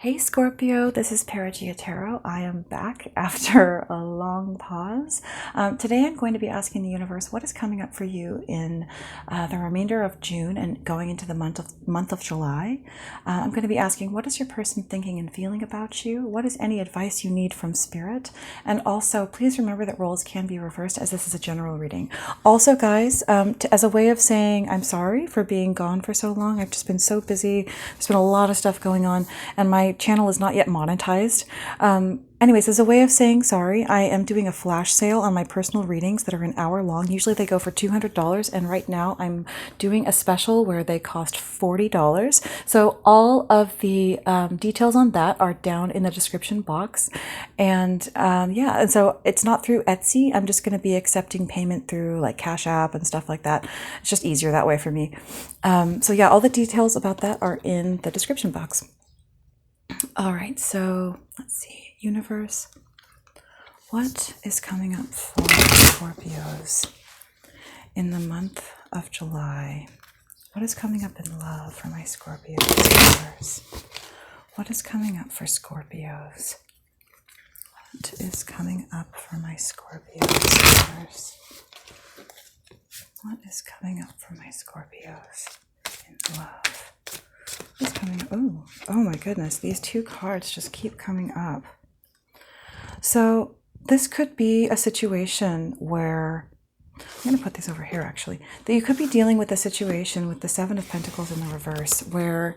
Hey Scorpio, this is PerigaeaTarot. I am back after a long pause. Today I'm going to be asking the universe what is coming up for you in the remainder of June and going into the month of July. I'm going to be asking what is your person thinking and feeling about you? What is any advice you need from spirit? And also please remember that roles can be reversed as this is a general reading. Also guys, as a way of saying I'm sorry for being gone for so long. I've just been so busy. There's been a lot of stuff going on and my channel is not yet monetized. Anyways, as a way of saying sorry, I am doing a flash sale on my personal readings that are an hour long. Usually they go for $200, and right now I'm doing a special where they cost $40. So all of the details on that are down in the description box. And yeah, and so it's not through Etsy. I'm just going to be accepting payment through like CashApp and stuff like that. It's just easier that way for me. So yeah, all the details about that are in the description box. All right, so let's see. Universe, what is coming up for Scorpios in the month of July? What is coming up in love for my Scorpios? Universe, what is coming up for Scorpios? What is coming up for my Scorpios? Universe, what is coming up for my Scorpios in love? What's coming up? Oh my goodness, these two cards just keep coming up. So this could be a situation where, I'm going to put these over here actually, that you could be dealing with a situation with the Seven of Pentacles in the reverse where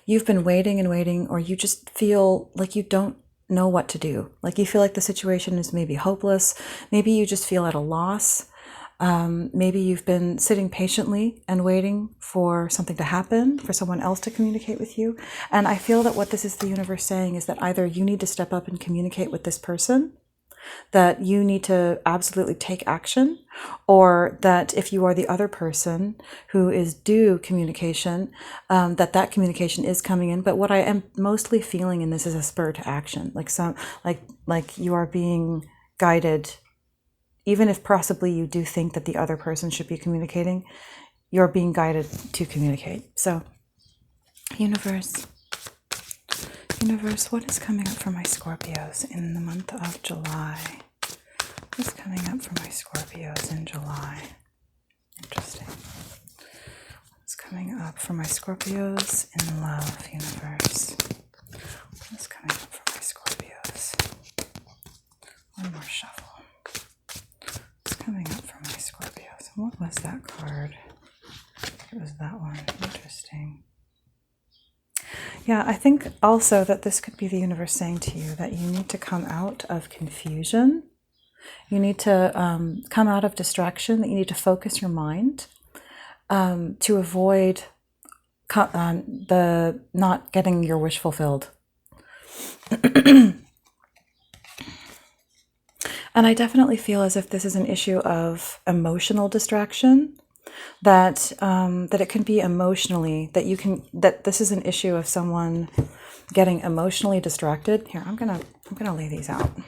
you've been waiting and waiting, or you just feel like you don't know what to do. Like you feel like the situation is maybe hopeless. Maybe you just feel at a loss. Maybe you've been sitting patiently and waiting for something to happen, for someone else to communicate with you. And I feel that what this is the universe saying is that either you need to step up and communicate with this person, that you need to absolutely take action, or that if you are the other person who is due communication, that communication is coming in. But what I am mostly feeling in this is a spur to action, like you are being guided. Even if possibly you do think that the other person should be communicating, you're being guided to communicate. So, universe, what is coming up for my Scorpios in the month of July? What is coming up for my Scorpios in July? Interesting. What's coming up for my Scorpios in love, universe? What is coming up for my Scorpios? One more shuffle. Coming up for my Scorpios. What was that card? It was that one. Interesting. Yeah, I think also that this could be the universe saying to you that you need to come out of confusion. You need to come out of distraction, that you need to focus your mind to avoid the not getting your wish fulfilled. And I definitely feel as if this is an issue of emotional distraction, that it can be emotionally, that this is an issue of someone getting emotionally distracted. Here, I'm gonna lay these out.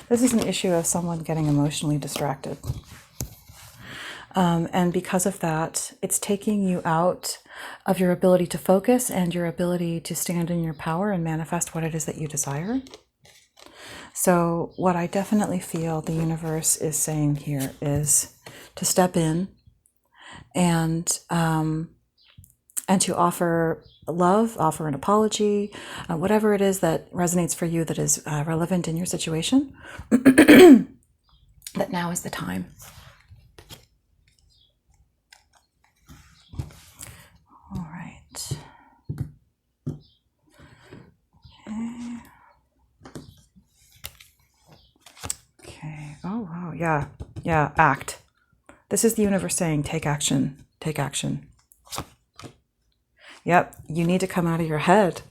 This is an issue of someone getting emotionally distracted. And because of that, it's taking you out of your ability to focus and your ability to stand in your power and manifest what it is that you desire. So what I definitely feel the universe is saying here is to step in and to offer love, offer an apology, whatever it is that resonates for you that is relevant in your situation, that now is the time. All right. Okay. Okay. Oh, wow. Yeah. Yeah. Act. This is the universe saying, take action. Take action. Yep. You need to come out of your head.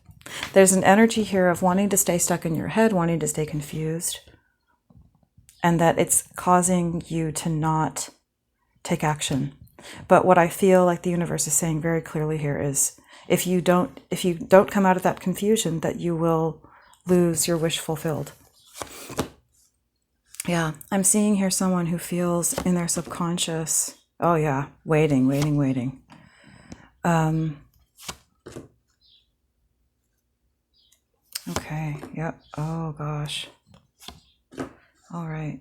There's an energy here of wanting to stay stuck in your head, wanting to stay confused, and that it's causing you to not take action. But what I feel like the universe is saying very clearly here is if you don't come out of that confusion, that you will lose your wish fulfilled. Yeah, I'm seeing here someone who feels in their subconscious, oh yeah, waiting. Okay. Yep. Oh, gosh. All right.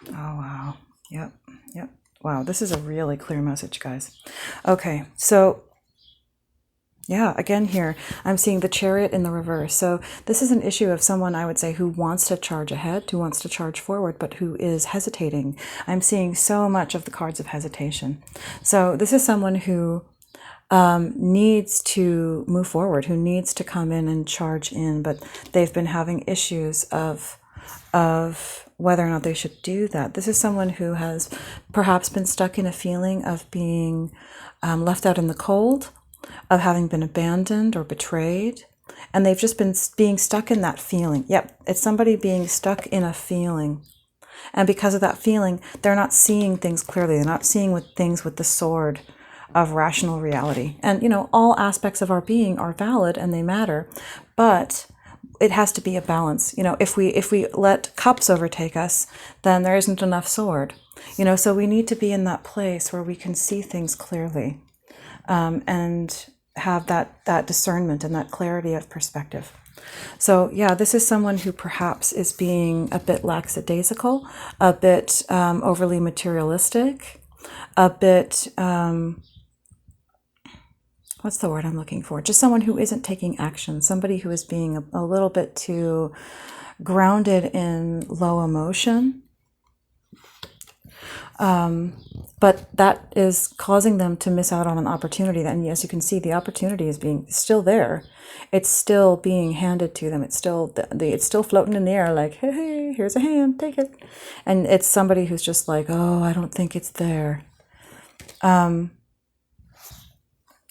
Oh, wow. Yep. Yep. Wow. This is a really clear message, guys. Okay. So, yeah, again here, I'm seeing the Chariot in the reverse. So this is an issue of someone, I would say, who wants to charge ahead, who wants to charge forward, but who is hesitating. I'm seeing so much of the cards of hesitation. So this is someone who needs to move forward, who needs to come in and charge in, but they've been having issues of whether or not they should do that. This is someone who has perhaps been stuck in a feeling of being left out in the cold, of having been abandoned or betrayed, and they've just been being stuck in that feeling. Yep, it's somebody being stuck in a feeling. And because of that feeling, they're not seeing things clearly. They're not seeing things with the sword of rational reality. And, you know, all aspects of our being are valid and they matter, but it has to be a balance. You know, if we let cups overtake us, then there isn't enough sword. You know, so we need to be in that place where we can see things clearly, and have that discernment and that clarity of perspective. So yeah, this is someone who perhaps is being a bit lackadaisical, a bit overly materialistic, a bit what's the word I'm looking for? Just someone who isn't taking action, somebody who is being a little bit too grounded in low emotion. But that is causing them to miss out on an opportunity. And as you can see, the opportunity is being still there. It's still being handed to them. It's still floating in the air like, hey, here's a hand, take it. And it's somebody who's just like, oh, I don't think it's there.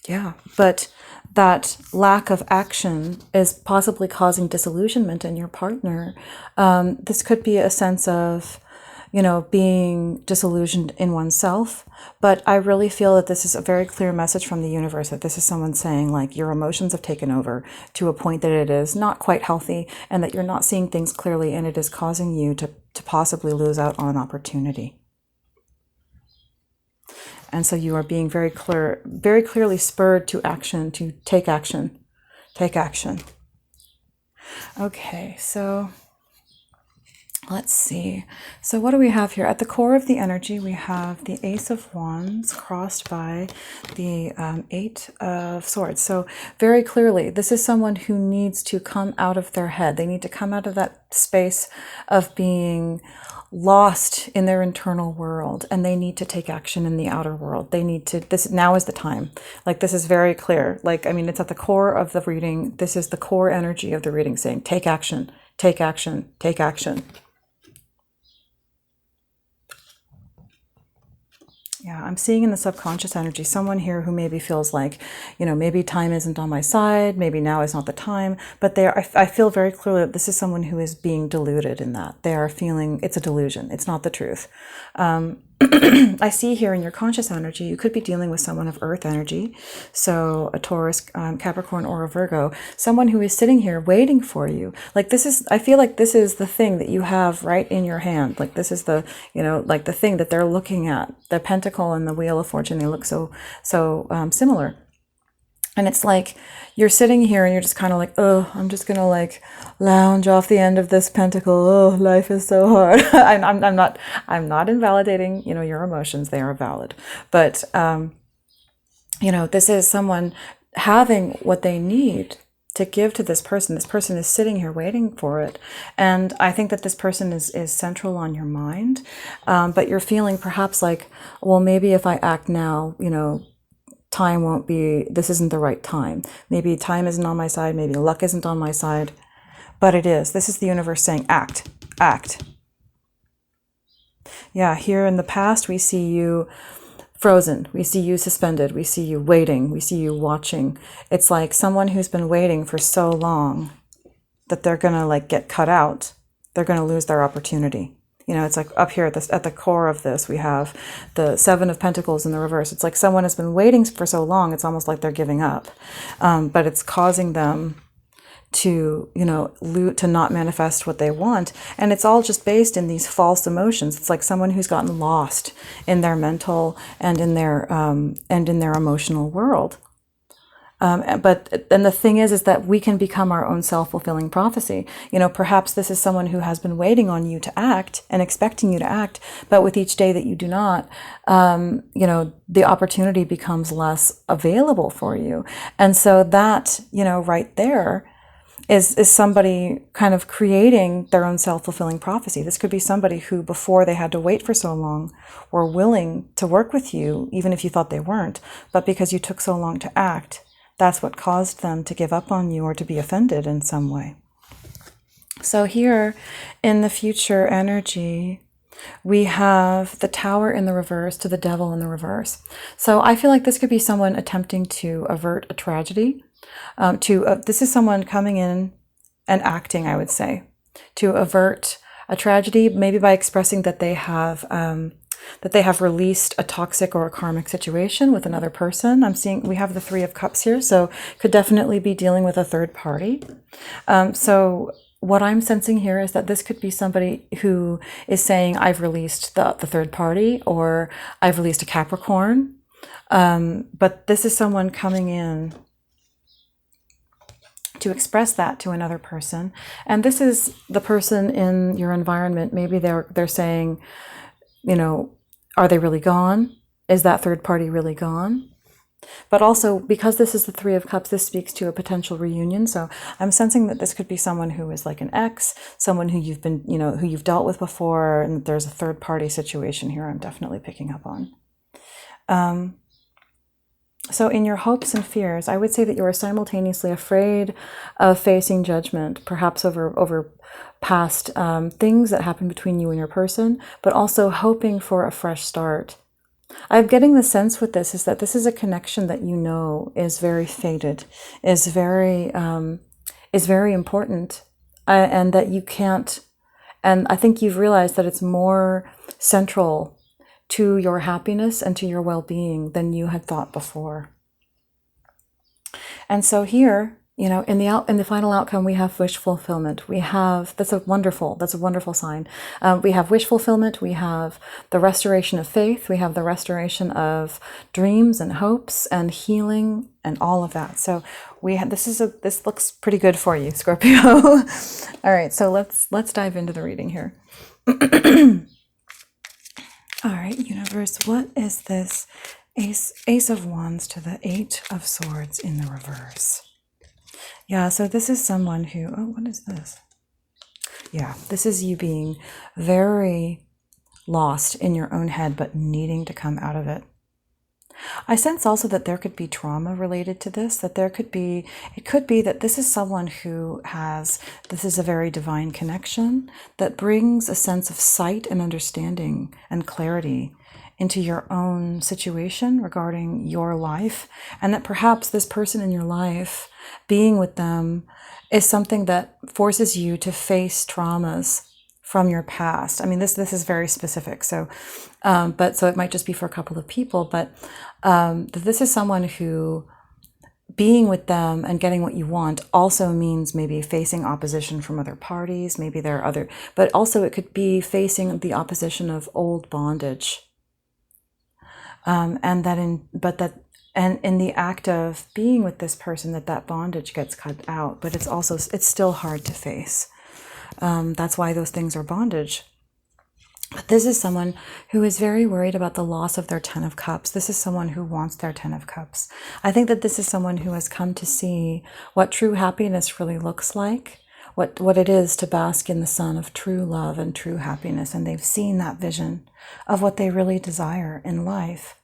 Yeah, but that lack of action is possibly causing disillusionment in your partner. This could be a sense of, you know, being disillusioned in oneself. But I really feel that this is a very clear message from the universe, that this is someone saying, like, your emotions have taken over to a point that it is not quite healthy and that you're not seeing things clearly, and it is causing you to possibly lose out on opportunity. And so you are being very clearly spurred to action, to take action. Take action. Okay, so let's see. So what do we have here? At the core of the energy, we have the Ace of Wands crossed by the Eight of Swords. So very clearly, this is someone who needs to come out of their head. They need to come out of that space of being lost in their internal world, and they need to take action in the outer world. They need to, now is the time. Like, this is very clear. Like, I mean, it's at the core of the reading. This is the core energy of the reading, saying, take action, take action, take action. Yeah, I'm seeing in the subconscious energy someone here who maybe feels like, you know, maybe time isn't on my side, maybe now is not the time, but I feel very clearly that this is someone who is being deluded in that. They are feeling it's a delusion, it's not the truth. I see here in your conscious energy, you could be dealing with someone of earth energy, so a Taurus, Capricorn, or a Virgo, someone who is sitting here waiting for you. Like, this is, I feel like this is the thing that you have right in your hand. Like, this is the, you know, like the thing that they're looking at. The Pentacle and the Wheel of Fortune, they look so similar. And it's like you're sitting here and you're just kind of like, oh, I'm just going to like lounge off the end of this pentacle. Oh, life is so hard. I'm not invalidating, you know, your emotions. They are valid. But, you know, this is someone having what they need to give to this person. This person is sitting here waiting for it. And I think that this person is central on your mind. But you're feeling perhaps like, well, maybe if I act now, you know, time won't be, this isn't the right time. Maybe time isn't on my side. Maybe luck isn't on my side. But it is. This is the universe saying, act, act. Yeah, here in the past, we see you frozen. We see you suspended. We see you waiting. We see you watching. It's like someone who's been waiting for so long that they're going to like get cut out. They're going to lose their opportunity. You know, it's like up here at the core of this, we have the Seven of Pentacles in the reverse. It's like someone has been waiting for so long, it's almost like they're giving up. But it's causing them to, you know, to not manifest what they want. And it's all just based in these false emotions. It's like someone who's gotten lost in their mental and in their emotional world. And the thing is that we can become our own self-fulfilling prophecy. You know, perhaps this is someone who has been waiting on you to act and expecting you to act, but with each day that you do not, you know, the opportunity becomes less available for you. And so that, you know, right there is somebody kind of creating their own self-fulfilling prophecy. This could be somebody who, before they had to wait for so long, were willing to work with you, even if you thought they weren't. But because you took so long to act, that's what caused them to give up on you or to be offended in some way. So here in the future energy, we have the Tower in the reverse to the Devil in the reverse. So I feel like this could be someone attempting to avert a tragedy. This is someone coming in and acting, I would say, to avert a tragedy, maybe by expressing that they have released a toxic or a karmic situation with another person. I'm seeing we have the Three of Cups here, so could definitely be dealing with a third party. So what I'm sensing here is that this could be somebody who is saying, I've released the third party, or I've released a Capricorn. But this is someone coming in to express that to another person. And this is the person in your environment. Maybe they're saying, you know, are they really gone? Is that third party really gone? But also, because this is the Three of Cups, this speaks to a potential reunion. So I'm sensing that this could be someone who is like an ex, someone who you've been, you know, who you've dealt with before, and there's a third party situation here I'm definitely picking up on. So in your hopes and fears, I would say that you are simultaneously afraid of facing judgment, perhaps over past things that happened between you and your person, but also hoping for a fresh start. I'm getting the sense with this is that this is a connection that you know is very fated, is very important, and that you can't. And I think you've realized that it's more central to your happiness and to your well-being than you had thought before. And so here, you know, in the final outcome, we have wish fulfillment. We have, that's a wonderful sign. We have wish fulfillment. We have the restoration of faith. We have the restoration of dreams and hopes and healing and all of that. So this looks pretty good for you, Scorpio. All right, so let's dive into the reading here. All right, universe, what is this Ace of Wands to the Eight of Swords in the reverse? Yeah, so this is someone who, oh, what is this? Yeah, this is you being very lost in your own head, but needing to come out of it. I sense also that there could be trauma related to this, that it could be that this is someone who this is a very divine connection that brings a sense of sight and understanding and clarity into your own situation regarding your life, and that perhaps this person in your life, being with them, is something that forces you to face traumas from your past. I mean, this is very specific. So, so it might just be for a couple of people, but this is someone who, being with them and getting what you want also means maybe facing opposition from other parties. Maybe there are other, but also it could be facing the opposition of old bondage. And in the act of being with this person, that bondage gets cut out, but it's still hard to face. That's why those things are bondage. But this is someone who is very worried about the loss of their Ten of Cups. This is someone who wants their Ten of Cups. I think that this is someone who has come to see what true happiness really looks like, what it is to bask in the sun of true love and true happiness. And they've seen that vision of what they really desire in life.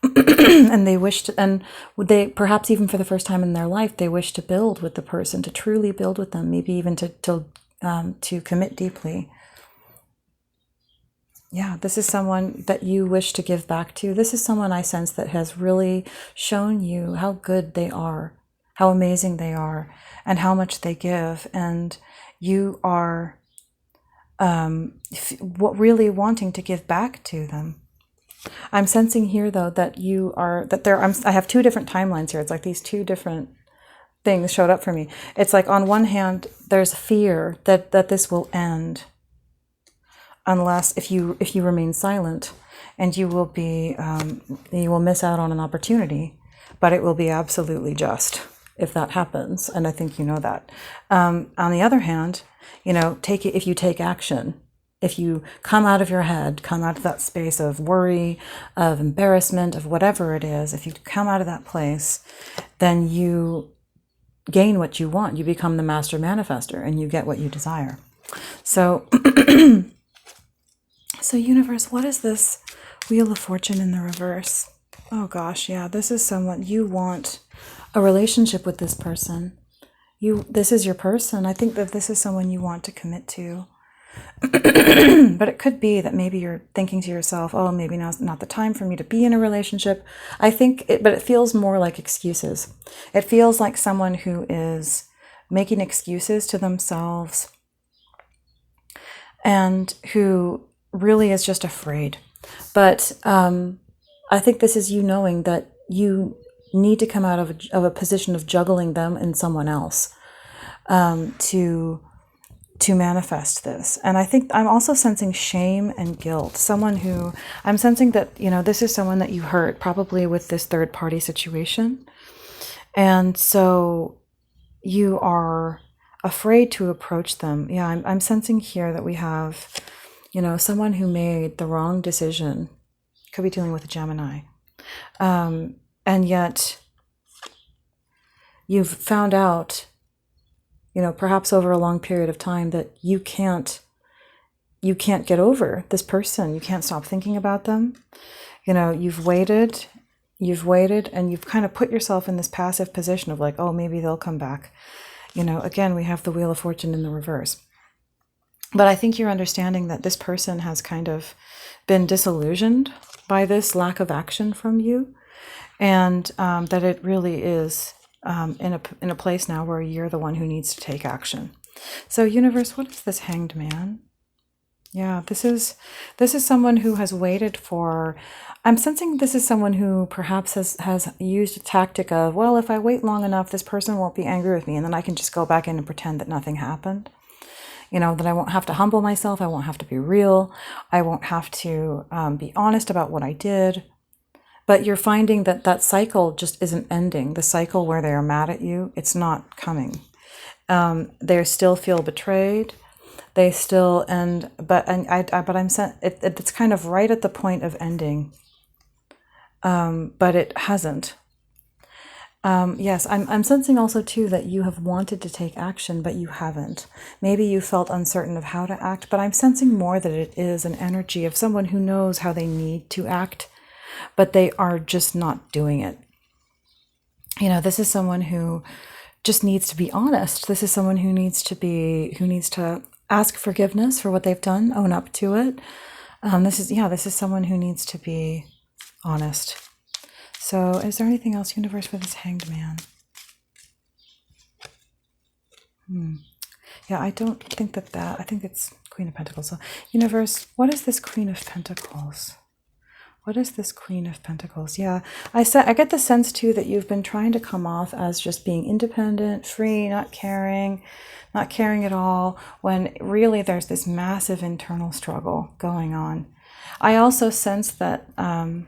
And they wish to, and they perhaps even for the first time in their life, they wish to build with the person, to truly build with them, maybe even to commit deeply. Yeah, this is someone that you wish to give back to. This is someone I sense that has really shown you how good they are, how amazing they are, and how much they give. And you are really wanting to give back to them. I'm sensing here, though, that I have two different timelines here. It's like these two different things showed up for me. It's like on one hand, there's fear that this will end, unless if you remain silent, and you will miss out on an opportunity but it will be absolutely just if that happens. And I think you know that. On the other hand, you know, if you take action, if you come out of your head, come out of that space of worry, of embarrassment, of whatever it is, if you come out of that place, then you gain what you want. You become the master manifester and you get what you desire. So, so universe, what is this Wheel of Fortune in the reverse? Oh gosh, yeah, this is someone you want a relationship with this person. This is your person. I think that this is someone you want to commit to. But it could be that maybe you're thinking to yourself, oh, maybe now's not the time for me to be in a relationship. But it feels more like excuses. It feels like someone who is making excuses to themselves and who really is just afraid. But I think this is you knowing that you need to come out of a position of juggling them and someone else to manifest this. And I think I'm also sensing shame and guilt. I'm sensing that, you know, this is someone that you hurt, probably with this third party situation. And so you are afraid to approach them. Yeah, I'm sensing here that we have, you know, someone who made the wrong decision. Could be dealing with a Gemini. And yet you've found out, you know, perhaps over a long period of time, that you can't get over this person. You can't stop thinking about them. You know, you've waited, and you've kind of put yourself in this passive position of like, oh, maybe they'll come back. You know, again, we have the Wheel of Fortune in the reverse. But I think you're understanding that this person has kind of been disillusioned by this lack of action from you, and that it really is in a place now where you're the one who needs to take action. So universe, what is this Hanged Man? Yeah, this is someone who has waited for, I'm sensing this is someone who perhaps has used a tactic of, well, if I wait long enough, this person won't be angry with me, and then I can just go back in and pretend that nothing happened. You know, that I won't have to humble myself, I won't have to be real, I won't have to be honest about what I did. But you're finding that that cycle just isn't ending. The cycle where they are mad at you, it's not coming. They still feel betrayed. They still but I'm it's kind of right at the point of ending. But it hasn't. Yes, I'm sensing also too that you have wanted to take action, but you haven't. Maybe you felt uncertain of how to act, but I'm sensing more that it is an energy of someone who knows how they need to act, but they are just not doing it. You know, this is someone who just needs to be honest. This is someone who needs to ask forgiveness for what they've done, own up to it. This is someone who needs to be honest. So is there anything else, universe, for this Hanged Man? Yeah, I don't think I think it's Queen of Pentacles. So universe, what is this Queen of Pentacles? What is this Queen of Pentacles? Yeah, I get the sense too that you've been trying to come off as just being independent, free, not caring at all, when really there's this massive internal struggle going on. I also sense that, I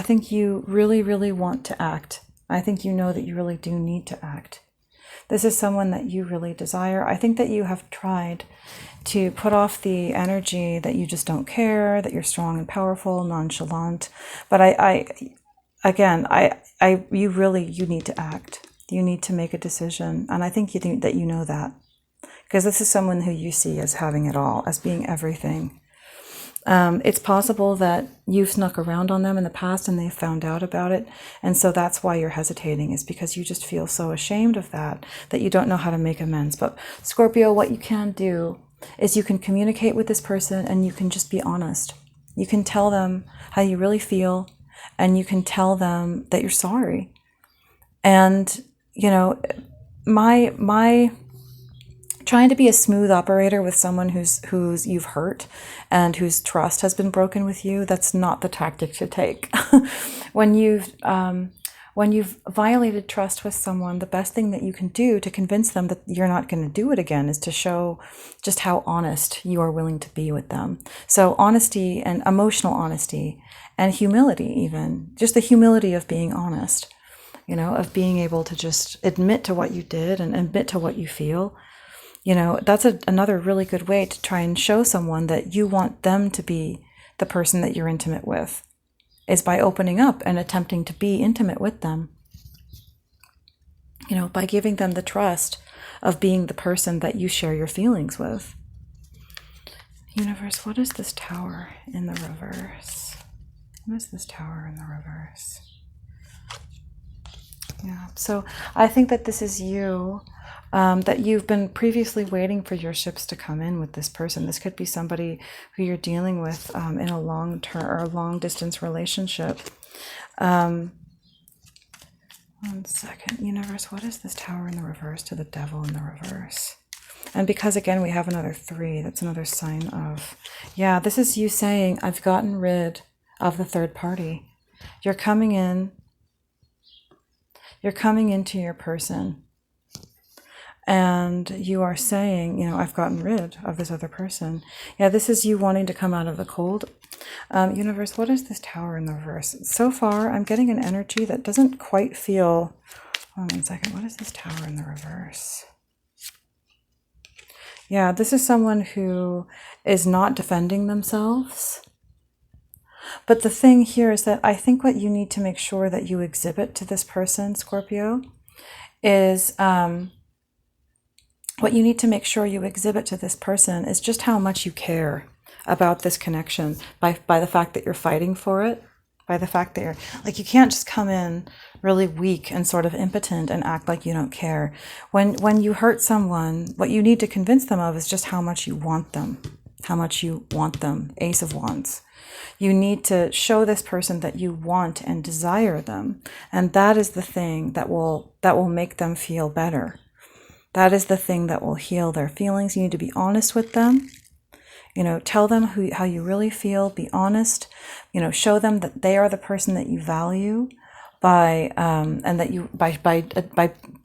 think you really, really want to act. I think you know that you really do need to act. This is someone that you really desire. I think that you have tried to put off the energy that you just don't care, that you're strong and powerful, nonchalant. But you need to act. You need to make a decision. And I think you think that you know that, because this is someone who you see as having it all, as being everything. It's possible that you've snuck around on them in the past and they found out about it. And so that's why you're hesitating, is because you just feel so ashamed of that you don't know how to make amends. But Scorpio, what you can do is you can communicate with this person and you can just be honest. You can tell them how you really feel, and you can tell them that you're sorry. And, you know, my trying to be a smooth operator with someone who's you've hurt and whose trust has been broken with you, that's not the tactic to take. When when you've violated trust with someone, the best thing that you can do to convince them that you're not going to do it again is to show just how honest you are willing to be with them. So honesty and emotional honesty and humility, even just the humility of being honest, of being able to just admit to what you did and admit to what you feel. That's another really good way to try and show someone that you want them to be the person that you're intimate with, is by opening up and attempting to be intimate with them. By giving them the trust of being the person that you share your feelings with. Universe, what is this Tower in the reverse? What is this Tower in the reverse? Yeah, so I think that this is you, that you've been previously waiting for your ships to come in with this person. This could be somebody who you're dealing with in a long-term or long-distance relationship. 1 second. Universe, what is this Tower in the reverse to the Devil in the reverse? And because, again, we have another 3, that's another sign of, yeah, this is you saying, I've gotten rid of the third party. You're coming into your person, and you are saying, I've gotten rid of this other person. Yeah, this is you wanting to come out of the cold. Universe, what is this Tower in the reverse? So far, I'm getting an energy that doesn't quite feel... Hold on 1 second. What is this Tower in the reverse? Yeah, this is someone who is not defending themselves. But the thing here is that I think what you need to make sure that you exhibit to this person, Scorpio, is what you need to make sure you exhibit to this person is just how much you care about this connection by the fact that you're fighting for it, by the fact that you're like, you can't just come in really weak and sort of impotent and act like you don't care. When you hurt someone, what you need to convince them of is just how much you want them, Ace of Wands. You need to show this person that you want and desire them. And that is the thing that will make them feel better. That is the thing that will heal their feelings. You need to be honest with them. Tell them how you really feel. Be honest. Show them that they are the person that you value by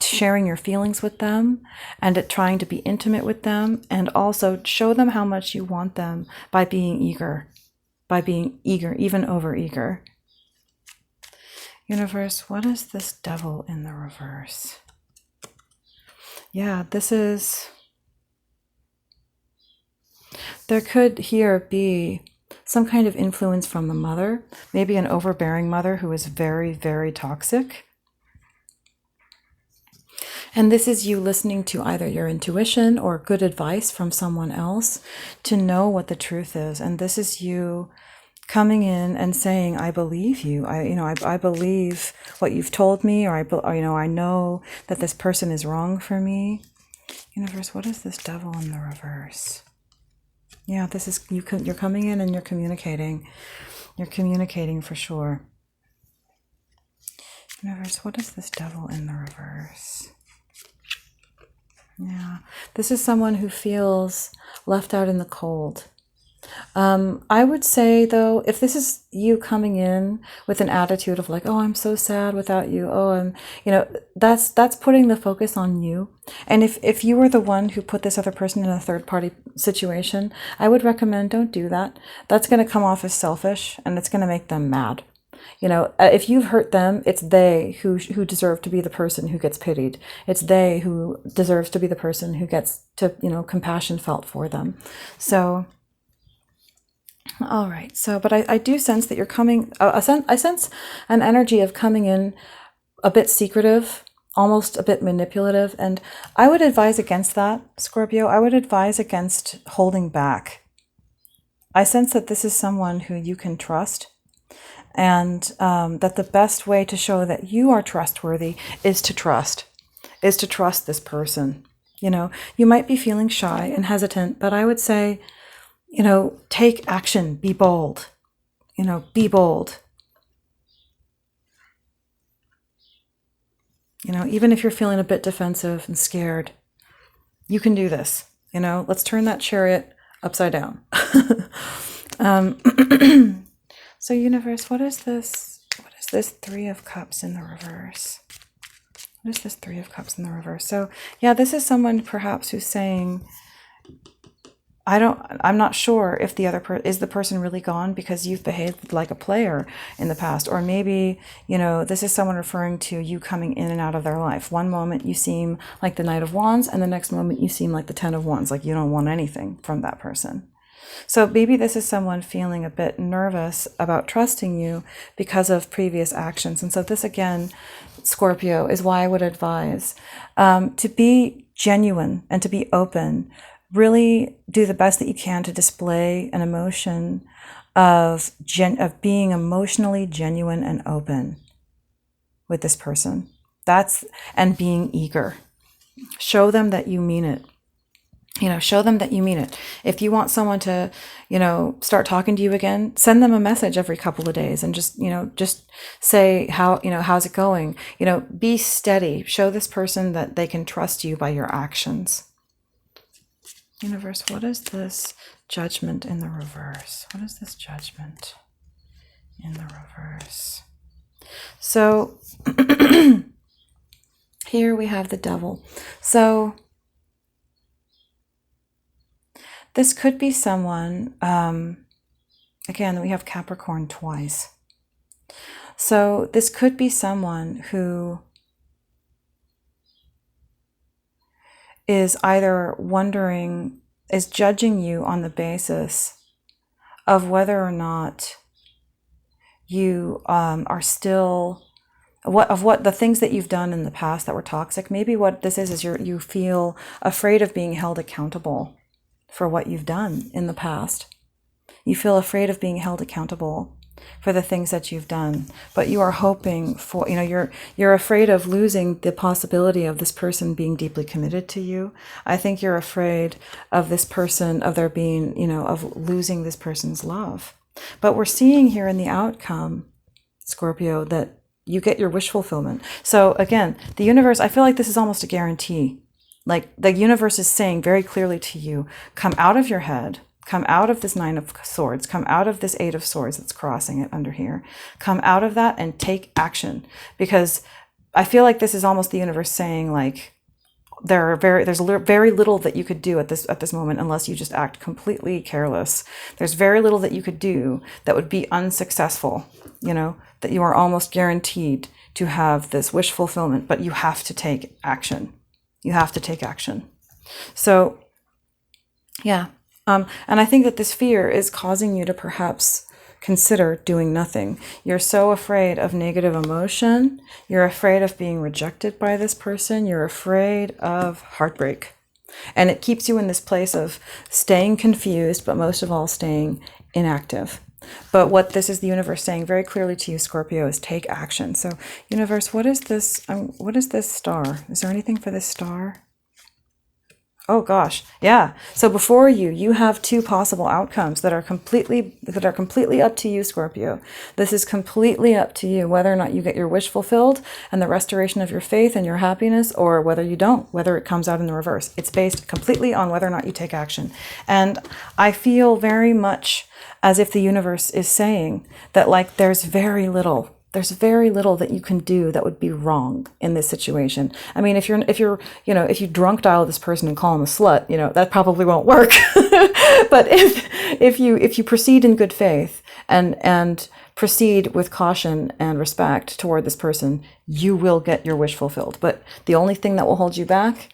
sharing your feelings with them and trying to be intimate with them, and also show them how much you want them by being eager, even over eager. Universe, what is this Devil in the reverse? Yeah, there could here be some kind of influence from the mother, maybe an overbearing mother who is very, very toxic. And this is you listening to either your intuition or good advice from someone else to know what the truth is. And this is you coming in and saying, I believe you. I believe what you've told me, or I know that this person is wrong for me. Universe, what is this Devil in the reverse? Yeah, this is you're coming in and you're communicating. You're communicating for sure. Universe, what is this Devil in the reverse? Yeah, this is someone who feels left out in the cold. I would say, though, if this is you coming in with an attitude of like, oh, I'm so sad without you. Oh, that's putting the focus on you. And if you were the one who put this other person in a third party situation, I would recommend don't do that. That's going to come off as selfish, and it's going to make them mad. If you've hurt them, it's they who deserve to be the person who gets pitied. It's they who deserves to be the person who gets to, compassion felt for them. So, all right. So, but I do sense that you're coming, I sense an energy of coming in a bit secretive, almost a bit manipulative. And I would advise against that, Scorpio. I would advise against holding back. I sense that this is someone who you can trust. And that the best way to show that you are trustworthy is to trust this person. You might be feeling shy and hesitant, but I would say, take action, be bold, be bold. Even if you're feeling a bit defensive and scared, you can do this. Let's turn that chariot upside down. So universe, what is this this Three of Cups in the reverse? What is this Three of Cups in the reverse? So yeah, this is someone perhaps who's saying, I'm not sure if the other is the person really gone because you've behaved like a player in the past, or maybe, you know, this is someone referring to you coming in and out of their life. One moment you seem like the Knight of Wands, and the next moment you seem like the Ten of Wands, like you don't want anything from that person. So maybe this is someone feeling a bit nervous about trusting you because of previous actions. And so this again, Scorpio, is why I would advise to be genuine and to be open. Really do the best that you can to display an emotion of being emotionally genuine and open with this person. And being eager. Show them that you mean it. You know, show them that you mean it. If you want someone to, you know, start talking to you again, send them a message every couple of days and just, you know, just say how's it going? You know, be steady. Show this person that they can trust you by your actions. Universe, what is this Judgment in the reverse? What is this Judgment in the reverse? So here we have the Devil. So this could be someone, again, we have Capricorn twice. So this could be someone who is either is judging you on the basis of whether or not you are still, what the things that you've done in the past that were toxic. Maybe what this is you feel afraid of being held accountable for what you've done in the past. You feel afraid of being held accountable for the things that you've done, but you are hoping for, you know, you're afraid of losing the possibility of this person being deeply committed to you. I think you're afraid of this person, of there being, you know, of losing this person's love. But we're seeing here in the outcome, Scorpio, that you get your wish fulfillment. So again, the universe, I feel like this is almost a guarantee. Like the universe is saying very clearly to you, come out of your head, come out of this Nine of Swords, come out of this Eight of Swords that's crossing it under here. Come out of that and take action. Because I feel like this is almost the universe saying, like, there's very little that you could do at this moment unless you just act completely careless. There's very little that you could do that would be unsuccessful, you know, that you are almost guaranteed to have this wish fulfillment, but you have to take action. You have to take action. So, yeah. And I think that this fear is causing you to perhaps consider doing nothing. You're so afraid of negative emotion. You're afraid of being rejected by this person. You're afraid of heartbreak. And it keeps you in this place of staying confused, but most of all, staying inactive. But what this is the universe saying very clearly to you, Scorpio, is take action. So, universe, what is this? What is this star? Is there anything for this star? Oh gosh, yeah. So before you have two possible outcomes that are completely up to you, Scorpio. This is completely up to you, whether or not you get your wish fulfilled and the restoration of your faith and your happiness, or whether you don't, whether it comes out in the reverse. It's based completely on whether or not you take action. And I feel very much as if the universe is saying that, like, there's very little that you can do that would be wrong in this situation. I mean, if you drunk dial this person and call him a slut, you know, that probably won't work. But if you proceed in good faith and proceed with caution and respect toward this person, you will get your wish fulfilled. But the only thing that will hold you back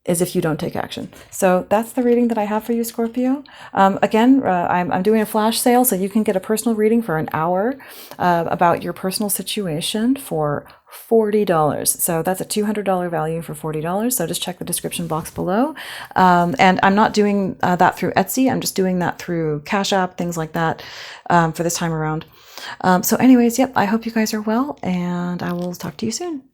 is if you don't take action. So that's the reading that I have for you, Scorpio. Again, I'm doing a flash sale, so you can get a personal reading for an hour about your personal situation for $40. So that's a $200 value for $40. So just check the description box below. And I'm not doing that through Etsy. I'm just doing that through CashApp, things like that, for this time around. So anyways, yep, I hope you guys are well, and I will talk to you soon.